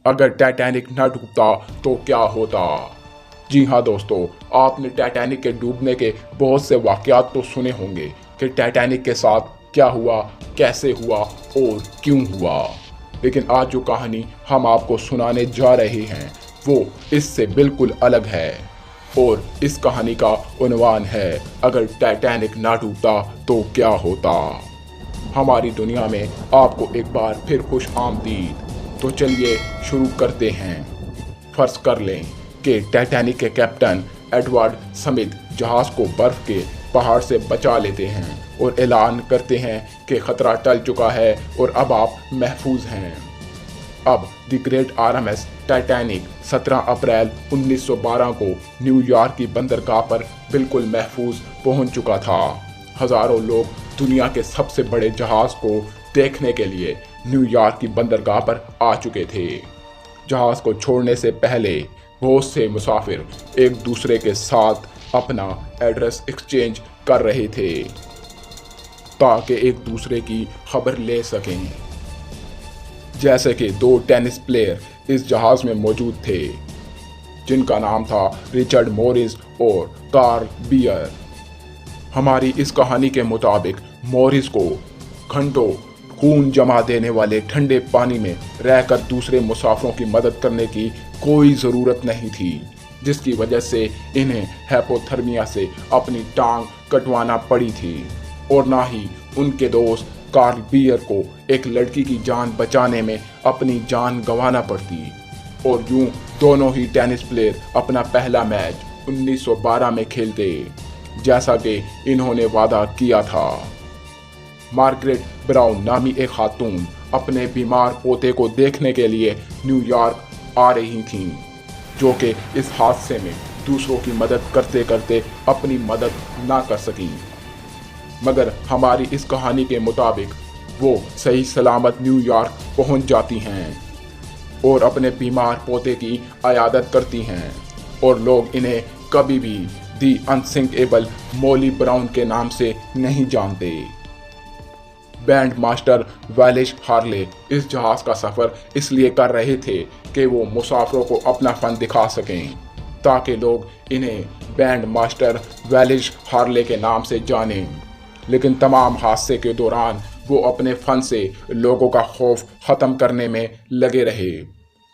अगर टाइटैनिक न डूबता तो क्या होता। जी हाँ दोस्तों, आपने टाइटैनिक के डूबने के बहुत से वाक़यात तो सुने होंगे कि टाइटैनिक के साथ क्या हुआ, कैसे हुआ और क्यों हुआ। लेकिन आज जो कहानी हम आपको सुनाने जा रहे हैं वो इससे बिल्कुल अलग है। और इस कहानी का उन्वान है, अगर टाइटैनिक ना डूबता तो क्या होता। हमारी दुनिया में आपको एक बार फिर खुश आमदीद। तो चलिए शुरू करते हैं। फर्ज कर लें कि टाइटैनिक के कैप्टन एडवर्ड स्मिथ जहाज़ को बर्फ़ के पहाड़ से बचा लेते हैं और ऐलान करते हैं कि ख़तरा टल चुका है और अब आप महफूज हैं। अब द ग्रेट आरएमएस टाइटैनिक 17 अप्रैल 1912 को न्यूयॉर्क की बंदरगाह पर बिल्कुल महफूज पहुंच चुका था। हज़ारों लोग दुनिया के सबसे बड़े जहाज़ को देखने के लिए न्यूयॉर्क की बंदरगाह पर आ चुके थे। जहाज़ को छोड़ने से पहले बहुत से मुसाफिर एक दूसरे के साथ अपना एड्रेस एक्सचेंज कर रहे थे ताकि एक दूसरे की खबर ले सकें। जैसे कि 2 टेनिस प्लेयर इस जहाज़ में मौजूद थे जिनका नाम था रिचर्ड मॉरिस और कार्ल बियर। हमारी इस कहानी के मुताबिक मॉरिस को घंटों खून जमा देने वाले ठंडे पानी में रहकर दूसरे मुसाफिरों की मदद करने की कोई ज़रूरत नहीं थी, जिसकी वजह से इन्हें हाइपोथर्मिया से अपनी टांग कटवाना पड़ी थी। और ना ही उनके दोस्त कार्ल बियर को एक लड़की की जान बचाने में अपनी जान गंवाना पड़ती। और यूं दोनों ही टेनिस प्लेयर अपना पहला मैच 1912 में खेलते, जैसा कि इन्होंने वादा किया था। मार्गरेट ब्राउन नामी एक खातून अपने बीमार पोते को देखने के लिए न्यूयॉर्क आ रही थीं, जो कि इस हादसे में दूसरों की मदद करते करते अपनी मदद ना कर सकी। मगर हमारी इस कहानी के मुताबिक वो सही सलामत न्यूयॉर्क पहुंच जाती हैं और अपने बीमार पोते की अयादत करती हैं। और लोग इन्हें कभी भी दी अनसिंकेबल मॉली ब्राउन के नाम से नहीं जानते। बैंड मास्टर वैलिश हार्ले इस जहाज़ का सफ़र इसलिए कर रहे थे कि वो मुसाफिरों को अपना फ़न दिखा सकें, ताकि लोग इन्हें बैंड मास्टर वैलिश हार्ले के नाम से जानें। लेकिन तमाम हादसे के दौरान वो अपने फ़न से लोगों का खौफ ख़त्म करने में लगे रहे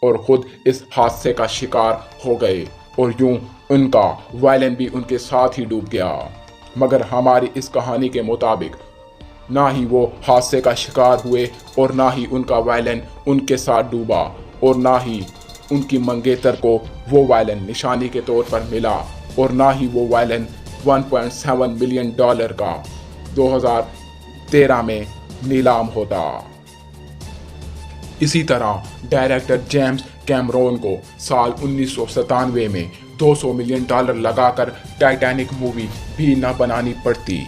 और ख़ुद इस हादसे का शिकार हो गए। और यूं उनका वायलिन भी उनके साथ ही डूब गया। मगर हमारी इस कहानी के मुताबिक ना ही वो हादसे का शिकार हुए और ना ही उनका वायलिन उनके साथ डूबा और ना ही उनकी मंगेतर को वो वायलिन निशानी के तौर पर मिला और ना ही वो वायलिन $1.7 मिलियन का 2013 में नीलाम होता। इसी तरह डायरेक्टर जेम्स कैमरोन को साल 1997 में $200 मिलियन लगाकर टाइटैनिक मूवी भी न बनानी पड़ती।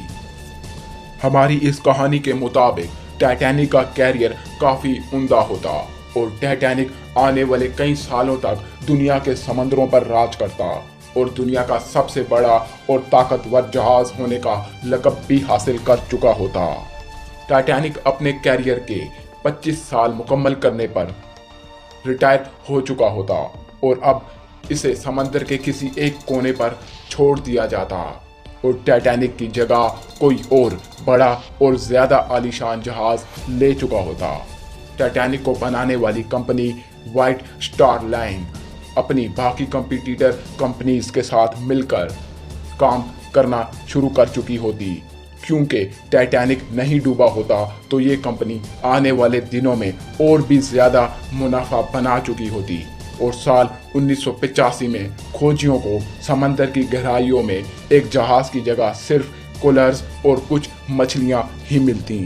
हमारी इस कहानी के मुताबिक टाइटैनिक का कैरियर काफ़ी उम्दा होता और टाइटैनिक आने वाले कई सालों तक दुनिया के समंदरों पर राज करता और दुनिया का सबसे बड़ा और ताकतवर जहाज़ होने का लक़ब भी हासिल कर चुका होता। टाइटैनिक अपने कैरियर के 25 साल मुकम्मल करने पर रिटायर हो चुका होता और अब इसे समंदर के किसी एक कोने पर छोड़ दिया जाता और टाइटैनिक की जगह कोई और बड़ा और ज़्यादा आलीशान जहाज़ ले चुका होता। टाइटैनिक को बनाने वाली कंपनी व्हाइट स्टार लाइन अपनी बाकी कंपटीटर कंपनीज के साथ मिलकर काम करना शुरू कर चुकी होती, क्योंकि टाइटैनिक नहीं डूबा होता तो ये कंपनी आने वाले दिनों में और भी ज़्यादा मुनाफा बना चुकी होती। और साल 1985 में खोजियों को समंदर की गहराइयों में एक जहाज़ की जगह सिर्फ कूलर्स और कुछ मछलियां ही मिलती।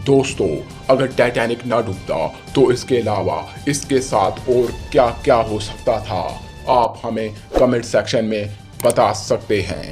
दोस्तों, अगर टाइटैनिक ना डूबता तो इसके अलावा इसके साथ और क्या क्या हो सकता था, आप हमें कमेंट सेक्शन में बता सकते हैं।